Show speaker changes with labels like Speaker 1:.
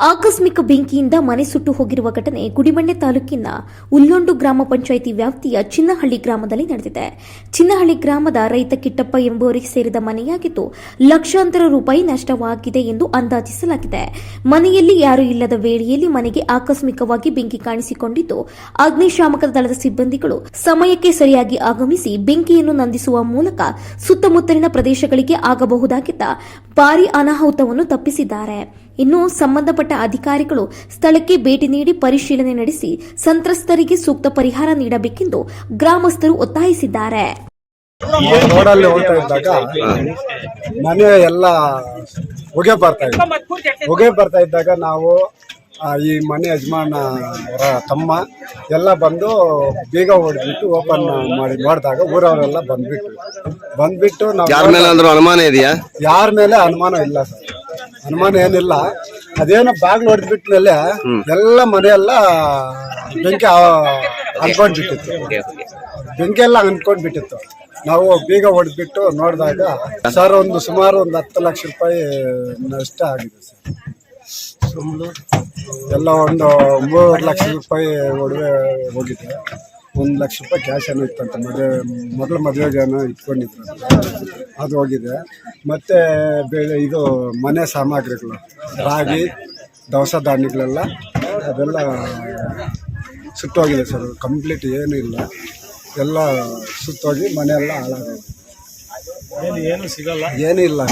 Speaker 1: ಆಕಸ್ಮಿಕ ಬೆಂಕಿಯಿಂದ ಮನೆ ಸುಟ್ಟು ಹೋಗಿರುವ ಘಟನೆ ಗುಡಿಬಂಡೆ ತಾಲೂಕಿನ ಉಲ್ಲೊಂಡು ಗ್ರಾಮ ಪಂಚಾಯಿತಿ ವ್ಯಾಪ್ತಿಯ ಚಿನ್ನಹಳ್ಳಿ ಗ್ರಾಮದಲ್ಲಿ ನಡೆದಿದೆ. ಚಿನ್ನಹಳ್ಳಿ ಗ್ರಾಮದ ರೈತ ಕಿಟ್ಟಪ್ಪ ಎಂಬುವರಿಗೆ ಸೇರಿದ ಮನೆಯಾಗಿದ್ದು ಲಕ್ಷಾಂತರ ರೂಪಾಯಿ ನಷ್ಟವಾಗಿದೆ ಎಂದು ಅಂದಾಜಿಸಲಾಗಿದೆ. ಮನೆಯಲ್ಲಿ ಯಾರೂ ಇಲ್ಲದ ವೇಳೆಯಲ್ಲಿ ಮನೆಗೆ ಆಕಸ್ಮಿಕವಾಗಿ ಬೆಂಕಿ ಕಾಣಿಸಿಕೊಂಡಿದ್ದು ಅಗ್ನಿಶಾಮಕ ದಳದ ಸಿಬ್ಬಂದಿಗಳು ಸಮಯಕ್ಕೆ ಸರಿಯಾಗಿ ಆಗಮಿಸಿ ಬೆಂಕಿಯನ್ನು ನಂದಿಸುವ ಮೂಲಕ ಸುತ್ತಮುತ್ತಲಿನ ಪ್ರದೇಶಗಳಿಗೆ ಆಗಬಹುದಾಗಿದ್ದ ಭಾರೀ ಅನಾಹುತವನ್ನು ತಪ್ಪಿಸಿದ್ದಾರೆ. ಇನ್ನು ಸಂಬಂಧಪಟ್ಟ ಅಧಿಕಾರಿಗಳು ಸ್ಥಳಕ್ಕೆ ಭೇಟಿ ನೀಡಿ ಪರಿಶೀಲನೆ ನಡೆಸಿ ಸಂತ್ರಸ್ತರಿಗೆ ಸೂಕ್ತ ಪರಿಹಾರ ನೀಡಬೇಕೆಂದು ಗ್ರಾಮಸ್ಥರು ಒತ್ತಾಯಿಸಿದ್ದಾರೆ.
Speaker 2: ರೋಡಲ್ಲಿ ಹೋಗ್ತಾ ಇದ್ದಾಗ ಮನೆ ಎಲ್ಲ ಹೊಗೆ ಬರ್ತಾ ಇದ್ದಾಗ ನಾವು ಈ ಮನೆ ಯಜಮಾನ ಅವರ ತಮ್ಮ ಎಲ್ಲ ಬಂದು ಬೀಗ ಹೊಡೆದ್ಬಿಟ್ಟು ಓಪನ್ ಮಾಡಿ ನೋಡಿದಾಗ ಊರವರೆಲ್ಲ ಬಂದ್ಬಿಟ್ಟು ನಾವು
Speaker 3: ಯಾರ ಮೇಲೆ ಅಂದ್ರೂ ಅನುಮಾನ ಇದೆಯಾ?
Speaker 2: ಯಾರ ಮೇಲೆ ಅನುಮಾನ ಇಲ್ಲ ಸರ್, ಅನುಮಾನ ಏನಿಲ್ಲ. ಅದೇನೋ ಬಾಗ್ಲು ಹೊಡೆದ್ಬಿಟ್ಮೇಲೆ ಎಲ್ಲ ಮನೆಯೆಲ್ಲ ಬೆಂಕಿ ಅಂದ್ಕೊಂಡ್ಬಿಟ್ಟಿತ್ತು. ನಾವು ಬೀಗ ಹೊಡೆದ್ಬಿಟ್ಟು ನೋಡಿದಾಗ ಸರ್ ಸುಮಾರು ಒಂದು 10 ಲಕ್ಷ ರೂಪಾಯಿ ನಷ್ಟ ಆಗಿದೆ ಸರ್. ಎಲ್ಲ ಒಂದು 3 ಲಕ್ಷ ರೂಪಾಯಿ ಒಡವೆ ಹೋಗಿದೆ. 1 ಲಕ್ಷ ರೂಪಾಯಿ ಕ್ಯಾಶ್ ಏನೋ ಇತ್ತಂತ ಮೊದಲ ಮದುವೆಗೆ ಏನೋ ಇಟ್ಕೊಂಡಿದ್ರು, ಅದು ಹೋಗಿದೆ. ಮತ್ತು ಇದು ಮನೆ ಸಾಮಗ್ರಿಗಳು, ರಾಗಿ ದವಸ ಧಾನ್ಯಗಳೆಲ್ಲ ಅದೆಲ್ಲ ಸುಟ್ಟೋಗಿದೆ ಸರ್. ಕಂಪ್ಲೀಟ್ ಏನೂ ಇಲ್ಲ, ಎಲ್ಲ ಸುತ್ತೋಗಿ ಮನೆಯೆಲ್ಲ ಹಾಳಾಗೋದು, ಏನೂ ಇಲ್ಲ.